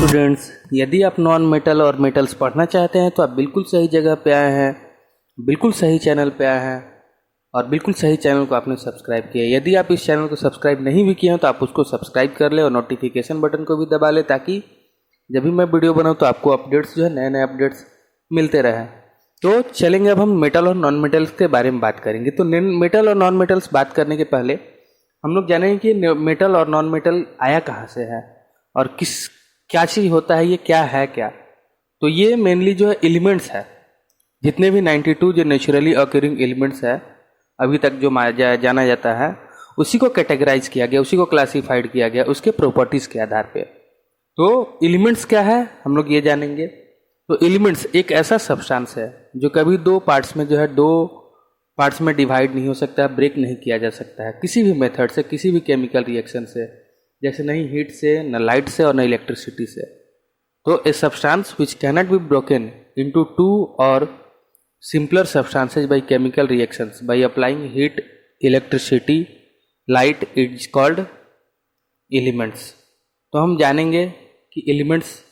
Students, यदि आप non metal और मेटल्स पढ़ना चाहते हैं तो आप बिल्कुल सही जगह पे आए हैं, बिल्कुल सही चैनल पे आए हैं और बिल्कुल सही चैनल को आपने सब्सक्राइब किया है। यदि आप इस चैनल को सब्सक्राइब नहीं भी किए हैं तो आप उसको सब्सक्राइब कर ले और नोटिफिकेशन बटन को भी दबा ले, ताकि जब भी मैं वीडियो बनाऊँ तो आपको अपडेट्स जो है नए नए अपडेट्स मिलते रहें। तो चलेंगे, अब हम मेटल और नॉन मेटल्स के बारे में बात करेंगे। तो मेटल और नॉन मेटल्स बात करने के पहले हम लोग जानेंगे कि मेटल और नॉन मेटल आया कहाँ से है और क्या चीज़ होता है, ये क्या है क्या। तो ये मेनली जो है एलिमेंट्स है, जितने भी 92 जो नेचुरली ऑकरिंग एलिमेंट्स है अभी तक जो जाना जाता है, उसी को कैटेगराइज किया गया, उसी को क्लासिफाइड किया गया उसके प्रॉपर्टीज़ के आधार पे। तो एलिमेंट्स क्या है हम लोग ये जानेंगे। तो एलिमेंट्स एक ऐसा सब्सटेंस है जो कभी दो पार्ट्स में डिवाइड नहीं हो सकता है, ब्रेक नहीं किया जा सकता है किसी भी मेथड से, किसी भी केमिकल रिएक्शन से, जैसे नहीं हीट से, न लाइट से और न इलेक्ट्रिसिटी से। तो a substance which cannot be broken into two और simpler substances by chemical reactions by applying heat, electricity, light, it is called elements. तो हम जानेंगे कि एलिमेंट्स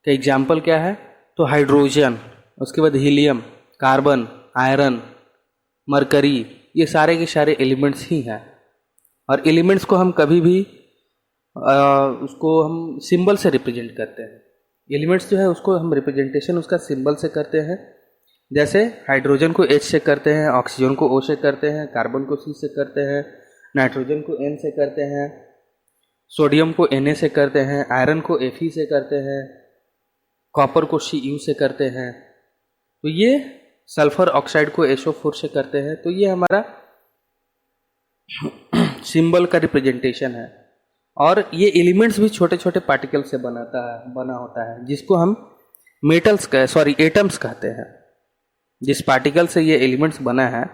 का एग्जाम्पल क्या है। तो हाइड्रोजन, उसके बाद हीलियम, कार्बन, आयरन, मरकरी, ये सारे के सारे एलिमेंट्स ही हैं। और एलिमेंट्स को हम कभी भी उसको हम सिंबल से रिप्रेजेंट करते हैं। एलिमेंट्स जो है उसको हम रिप्रेजेंटेशन उसका सिंबल से करते हैं। जैसे हाइड्रोजन को H से करते हैं, ऑक्सीजन को O से करते हैं, कार्बन को C से करते हैं, नाइट्रोजन को N से करते हैं, सोडियम को Na से करते हैं, आयरन को Fe से करते हैं, कॉपर को Cu से करते हैं। तो ये सल्फर ऑक्साइड को SO4 से करते हैं। तो ये हमारा सिंबल का रिप्रेजेंटेशन है। और ये एलिमेंट्स भी छोटे छोटे पार्टिकल से बना होता है, जिसको हम एटम्स कहते हैं। जिस पार्टिकल से ये एलिमेंट्स बना है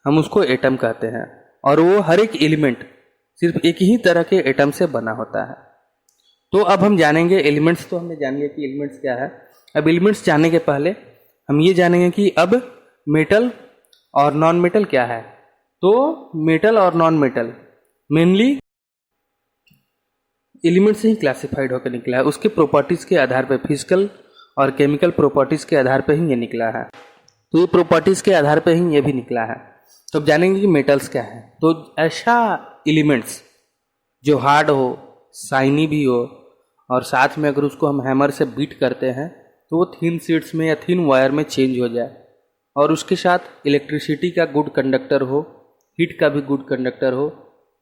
हम उसको एटम कहते हैं। और वो हर एक एलिमेंट सिर्फ एक ही तरह के एटम से बना होता है। तो अब हम जानेंगे एलिमेंट्स। तो हमने जान लिया कि एलिमेंट्स क्या है। अब एलिमेंट्स जानने के पहले हम ये जानेंगे कि अब मेटल और नॉन मेटल क्या है। तो मेटल और नॉन मेटल मेनली एलिमेंट से ही क्लासिफाइड होकर निकला है, उसके प्रॉपर्टीज़ के आधार पर, फिजिकल और केमिकल प्रॉपर्टीज़ के आधार पर ही ये निकला है। तो ये प्रॉपर्टीज़ के आधार पर ही ये भी निकला है। तो अब जानेंगे कि मेटल्स क्या है। तो ऐसा एलिमेंट्स जो हार्ड हो, शाइनी भी हो, और साथ में अगर उसको हम हैमर से बीट करते हैं तो वो थिन शीट्स में या थिन वायर में चेंज हो जाए, और उसके साथ इलेक्ट्रिसिटी का गुड कंडक्टर हो, हीट का भी गुड कंडक्टर हो,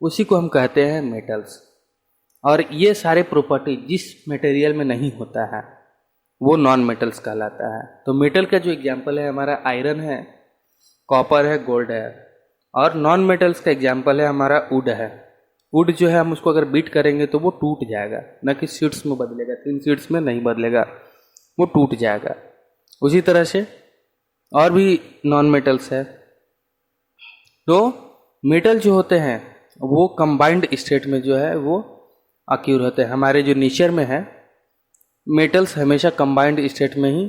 उसी को हम कहते हैं मेटल्स। और ये सारे प्रॉपर्टी जिस मटेरियल में नहीं होता है वो नॉन मेटल्स कहलाता है। तो मेटल का जो एग्जांपल है हमारा आयरन है, कॉपर है, गोल्ड है। और नॉन मेटल्स का एग्जांपल है हमारा वुड है। वुड जो है हम उसको अगर बीट करेंगे तो वो टूट जाएगा, न कि शीट्स में बदलेगा, थिन शीट्स में नहीं बदलेगा, वो टूट जाएगा। उसी तरह से और भी नॉन मेटल्स है। तो मेटल जो होते हैं वो कंबाइंड स्टेट में जो है वो अक्यूर होते हैं। हमारे जो नेचर में है मेटल्स हमेशा कंबाइंड स्टेट में ही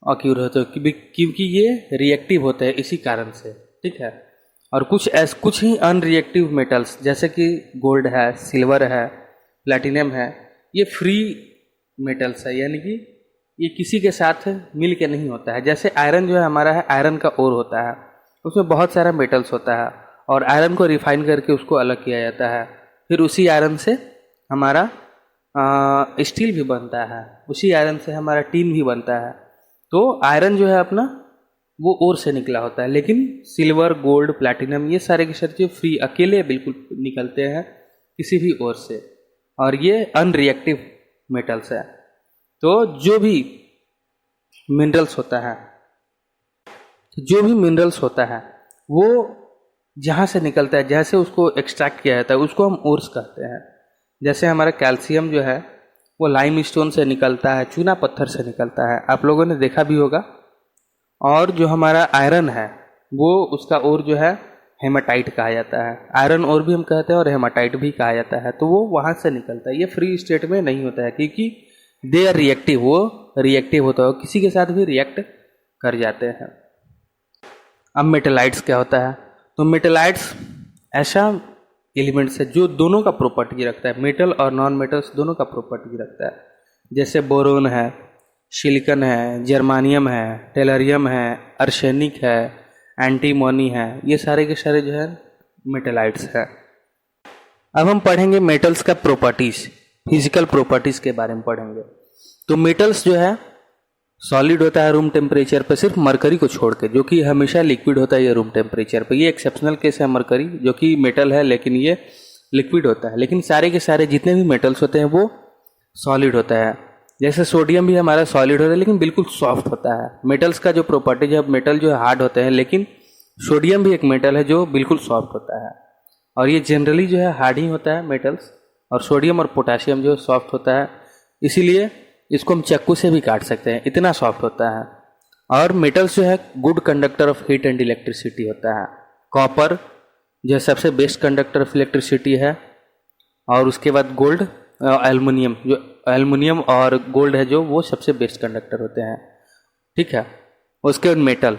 अक्यूर होते हैं, क्योंकि ये रिएक्टिव होते हैं इसी कारण से, ठीक है। और कुछ ही अनरिएक्टिव मेटल्स जैसे कि गोल्ड है, सिल्वर है, प्लैटिनम है, ये फ्री मेटल्स है, यानी कि ये किसी के साथ मिल के नहीं होता है। जैसे आयरन जो है हमारा है, आयरन का ओर होता है, उसमें बहुत सारा मेटल्स होता है, और आयरन को रिफाइन करके उसको अलग किया जाता है। फिर उसी आयरन से हमारा स्टील भी बनता है, उसी आयरन से हमारा टीन भी बनता है। तो आयरन जो है अपना वो ओर से निकला होता है, लेकिन सिल्वर, गोल्ड, प्लैटिनम ये सारे के सारे फ्री अकेले बिल्कुल निकलते हैं किसी भी ओर से, और ये अनरिएक्टिव मेटल्स है। तो जो भी मिनरल्स होता है वो जहाँ से निकलता है, जैसे उसको एक्सट्रैक्ट किया जाता है उसको हम ओर्स कहते हैं। जैसे हमारा कैल्शियम जो है वो लाइमस्टोन से निकलता है, चूना पत्थर से निकलता है, आप लोगों ने देखा भी होगा। और जो हमारा आयरन है वो उसका ओर जो है हेमाटाइट कहा जाता है। आयरन ओर भी हम कहते हैं और हेमाटाइट भी कहा जाता है। तो वो वहाँ से निकलता है, ये फ्री स्टेट में नहीं होता है, क्योंकि दे आर रिएक्टिव, वो रिएक्टिव होता है, किसी के साथ भी रिएक्ट कर जाते हैं। अब मेटेलाइट्स क्या होता है। तो मेटेलाइट्स ऐसा एलिमेंट्स है जो दोनों का प्रॉपर्टी रखता है, मेटल और नॉन मेटल्स दोनों का प्रॉपर्टी रखता है। जैसे बोरोन है, सिलिकॉन है, जर्मानियम है, टेलरियम है, आर्सेनिक है, एंटीमोनी है, ये सारे के सारे जो है मेटलाइट्स है। अब हम पढ़ेंगे मेटल्स का प्रॉपर्टीज, फिजिकल प्रॉपर्टीज के बारे में पढ़ेंगे। तो मेटल्स जो है सॉलिड होता है रूम टेम्परेचर पर, सिर्फ मरकरी को छोड़ के, जो कि हमेशा लिक्विड होता है ये रूम टेम्परेचर पर। ये एक्सेप्शनल केस है मरकरी, जो कि मेटल है लेकिन ये लिक्विड होता है। लेकिन सारे के सारे जितने भी मेटल्स होते हैं वो सॉलिड होता है। जैसे सोडियम भी हमारा सॉलिड होता है लेकिन बिल्कुल सॉफ्ट होता है। मेटल्स का जो प्रॉपर्टी है, मेटल जो है हार्ड होते हैं, लेकिन सोडियम भी एक मेटल है जो बिल्कुल सॉफ्ट होता है। और ये जनरली जो है हार्ड ही होता है मेटल्स, और सोडियम और पोटाशियम जो सॉफ्ट होता है, इसीलिए इसको हम चाकू से भी काट सकते हैं, इतना सॉफ्ट होता है। और मेटल्स जो है good conductor of heat and electricity होता है। कॉपर जो सबसे बेस्ट कंडक्टर ऑफ इलेक्ट्रिसिटी है, और उसके बाद गोल्ड, एल्युमिनियम, जो एल्युमिनियम और गोल्ड है जो वो सबसे बेस्ट कंडक्टर होते हैं। ठीक है, उसके बाद मेटल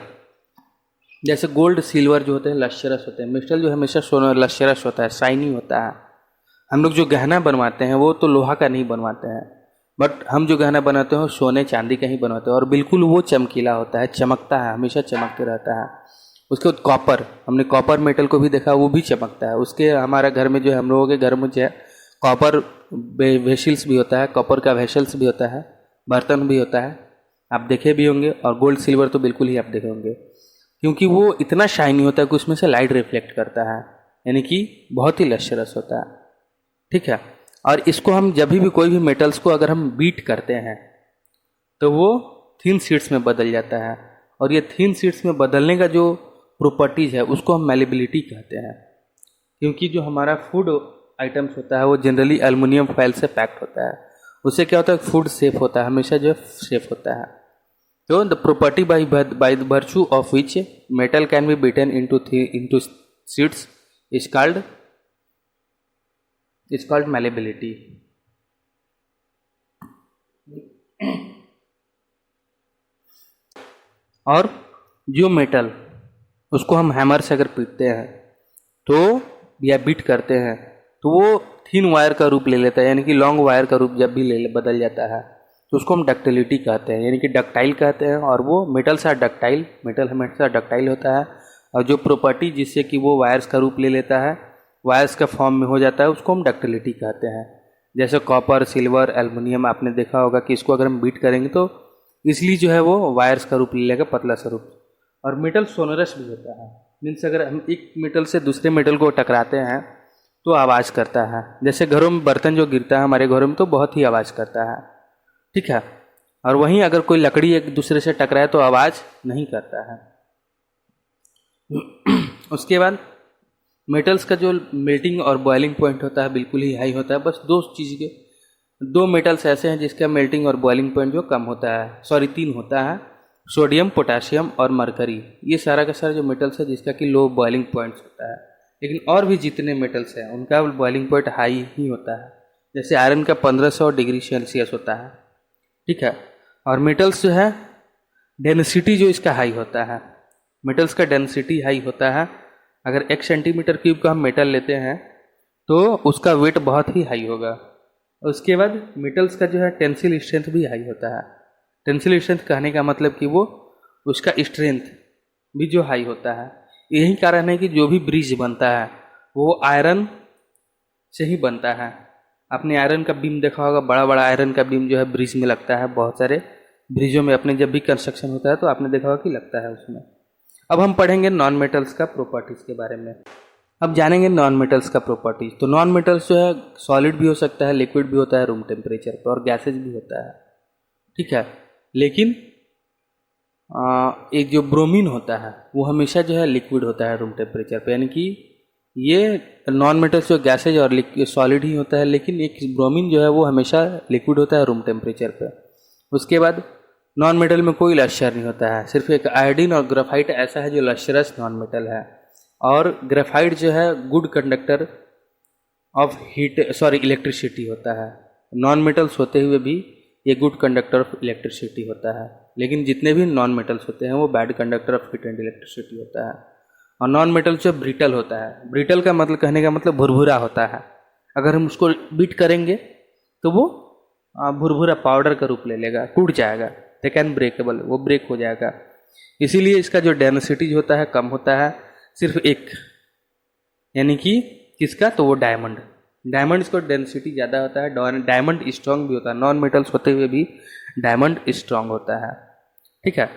जैसे गोल्ड सिल्वर जो होते हैं लश्चरस होते हैं, मेटल जो हमेशा सोना लश्चरस होता है, शाइनी होता है। हम लोग जो गहना बनवाते हैं वो तो लोहा का नहीं बनवाते हैं, बट हम जो गहना बनाते हैं वो सोने चांदी का ही बनवाते हैं, और बिल्कुल वो चमकीला होता है, चमकता है, हमेशा चमकते रहता है। उसके बाद कॉपर, हमने कॉपर मेटल को भी देखा, वो भी चमकता है। उसके हमारा घर में जो है, हम लोगों के घर में जो है कॉपर वेसल्स भी होता है, कॉपर का वेसल्स भी होता है, बर्तन भी होता है, आप देखे भी होंगे। और गोल्ड सिल्वर तो बिल्कुल ही आप देखे होंगे, क्योंकि वो इतना शाइनी होता है कि उसमें से लाइट रिफ्लेक्ट करता है, यानी कि बहुत ही लश्चरस होता है। ठीक है, और इसको हम जब भी कोई भी मेटल्स को अगर हम बीट करते हैं तो वो थिन शीट्स में बदल जाता है, और ये थिन शीट्स में बदलने का जो प्रॉपर्टीज है उसको हम मैलेबिलिटी कहते हैं। क्योंकि जो हमारा फूड आइटम्स होता है वो जनरली एल्युमिनियम फॉयल से पैक्ड होता है, उससे क्या होता है फूड सेफ होता है, हमेशा जो है सेफ होता है। तो the property by the virtue of which metal can be beaten into sheets is called malleability. और जो मेटल उसको हम हैमर से अगर पीटते हैं तो या बीट करते हैं तो वो थिन वायर का रूप ले लेता है, यानी कि लॉन्ग वायर का रूप जब भी बदल जाता है तो उसको हम डक्टिलिटी कहते हैं, यानी कि डक्टाइल कहते हैं। और वो मेटल सा डक्टाइल, मेटल हमेशा डक्टाइल होता है, और जो प्रॉपर्टी जिससे कि वो वायर्स का रूप ले लेता है, वायर्स का फॉर्म में हो जाता है, उसको हम डक्टिलिटी कहते हैं। जैसे कॉपर, सिल्वर, एल्युमिनियम आपने देखा होगा कि इसको अगर हम बीट करेंगे तो इसलिए जो है वो वायर्स का रूप ले लेगा, पतला सा रूप। और मेटल सोनरस भी होता है, मीन्स अगर हम एक मेटल से दूसरे मेटल को टकराते हैं तो आवाज़ करता है। जैसे घरों में बर्तन जो गिरता है हमारे घरों में तो बहुत ही आवाज़ करता है। ठीक है, और वहीं अगर कोई लकड़ी एक दूसरे से टकराए तो आवाज़ नहीं करता है। उसके बाद मेटल्स का जो मेल्टिंग और बॉइलिंग पॉइंट होता है बिल्कुल ही हाई होता है। बस दो मेटल्स ऐसे हैं जिसका मेल्टिंग और बॉइलिंग पॉइंट जो कम होता है, सॉरी 3 होता है, सोडियम, पोटाशियम और मरकरी। ये सारा का सारा जो मेटल्स है जिसका कि लो बॉइलिंग पॉइंट्स होता है। लेकिन और भी जितने मेटल्स हैं उनका बॉइलिंग पॉइंट हाई ही होता है। जैसे आयरन का 1500 डिग्री सेल्सियस होता है। ठीक है, और मेटल्स जो है डेंसिटी जो इसका हाई होता है, मेटल्स का डेंसिटी हाई होता है। अगर 1 सेंटीमीटर क्यूब का हम मेटल लेते हैं तो उसका वेट बहुत ही हाई होगा। उसके बाद मेटल्स का जो है टेंसिल स्ट्रेंथ भी हाई होता है। टेंसिल स्ट्रेंथ कहने का मतलब कि वो उसका स्ट्रेंथ भी जो हाई होता है। यही कारण है कि जो भी ब्रिज बनता है वो आयरन से ही बनता है। आपने आयरन का बीम देखा होगा, बड़ा बड़ा आयरन का बीम जो है ब्रिज में लगता है, बहुत सारे ब्रिजों में अपने जब भी कंस्ट्रक्शन होता है तो आपने देखा होगा कि लगता है उसमें। अब हम पढ़ेंगे नॉन मेटल्स का प्रॉपर्टीज के बारे में। अब जानेंगे नॉन मेटल्स का प्रॉपर्टीज। तो नॉन मेटल्स जो है सॉलिड भी हो सकता है, लिक्विड भी होता है रूम टेम्परेचर पर, और गैसेज भी होता है। ठीक है, लेकिन एक जो ब्रोमीन होता है वो हमेशा जो है लिक्विड होता है रूम टेम्परेचर पे, यानी कि ये नॉन मेटल्स जो गैसेज और सॉलिड ही होता है, लेकिन एक ब्रोमीन जो है वो हमेशा लिक्विड होता है रूम टेम्परेचर पे। उसके बाद नॉन मेटल में कोई लश्चर नहीं होता है, सिर्फ एक आयोडीन और ग्रेफाइट ऐसा है जो लश्चरस नॉन मेटल है। और ग्रेफाइट जो है गुड कंडक्टर ऑफ इलेक्ट्रिसिटी होता है। नॉन मेटल्स होते हुए भी ये गुड कंडक्टर ऑफ इलेक्ट्रिसिटी होता है, लेकिन जितने भी नॉन मेटल्स होते हैं वो bad conductor of heat and electricity होता है। और नॉन मेटल जो ब्रिटल होता है, ब्रिटल का मतलब कहने का मतलब भुरभुरा होता है। अगर हम उसको बीट करेंगे तो वो भुरभुरा पाउडर का रूप ले लेगा, टूट जाएगा, थिक एंड ब्रेकेबल, वो ब्रेक हो जाएगा। इसीलिए इसका जो डेंसिटी होता है कम होता है, सिर्फ एक, यानी कि किसका, तो वो डायमंड। डायमंड इसको डेंसिटी ज़्यादा होता है, डायमंड स्ट्रांग भी होता है, नॉन मेटल्स होते हुए भी डायमंड स्ट्रांग होता है। ठीक है,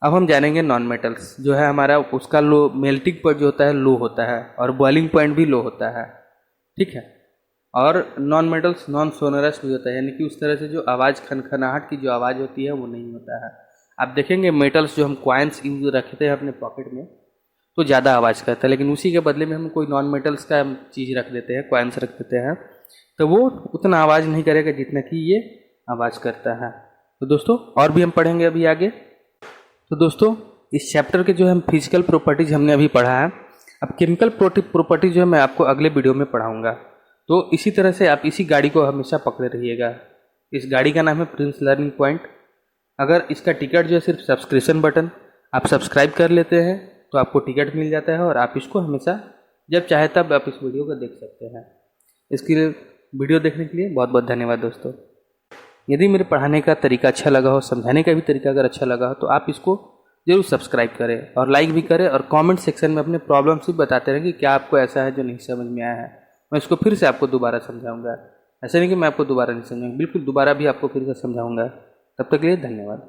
अब हम जानेंगे नॉन मेटल्स जो है हमारा, उसका लो मेल्टिंग पॉइंट जो होता है लो होता है और बॉइलिंग पॉइंट भी लो होता है। ठीक है, और नॉन मेटल्स नॉन सोनरस भी होता है, यानी कि उस तरह से जो आवाज़ खनखनाहट की जो आवाज़ होती है वो नहीं होता है। आप देखेंगे मेटल्स जो हम कॉइन्स यूज रखते हैं अपने पॉकेट में तो ज़्यादा आवाज़ करता है, लेकिन उसी के बदले में हम कोई नॉन मेटल्स का चीज़ रख देते हैं, कॉइन्स रख देते हैं, तो वो उतना आवाज़ नहीं करेगा जितना कि ये आवाज़ करता है। तो दोस्तों और भी हम पढ़ेंगे अभी आगे। तो दोस्तों इस चैप्टर के जो हम फिजिकल प्रॉपर्टीज हमने अभी पढ़ा है, अब केमिकल प्रॉपर्टीज जो है मैं आपको अगले वीडियो में पढ़ाऊँगा। तो इसी तरह से आप इसी गाड़ी को हमेशा पकड़े रहिएगा। इस गाड़ी का नाम है प्रिंस लर्निंग पॉइंट। अगर इसका टिकट जो है सिर्फ सब्सक्रिप्शन बटन आप सब्सक्राइब कर लेते हैं तो आपको टिकट मिल जाता है और आप इसको हमेशा जब चाहे तब आप इस वीडियो को देख सकते हैं। इसके लिए वीडियो देखने के लिए बहुत बहुत धन्यवाद दोस्तों। यदि मेरे पढ़ाने का तरीका अच्छा लगा हो, समझाने का भी तरीका अगर अच्छा लगा हो तो आप इसको जरूर सब्सक्राइब करें और लाइक भी करें और कमेंट सेक्शन में अपने प्रॉब्लम्स भी बताते रहें कि क्या आपको ऐसा है जो नहीं समझ में आया है। मैं इसको फिर से आपको दोबारा समझाऊंगा। ऐसा नहीं कि मैं आपको दोबारा नहीं समझाऊंगा, बिल्कुल दोबारा भी आपको फिर से समझाऊंगा। तब तक के लिए धन्यवाद।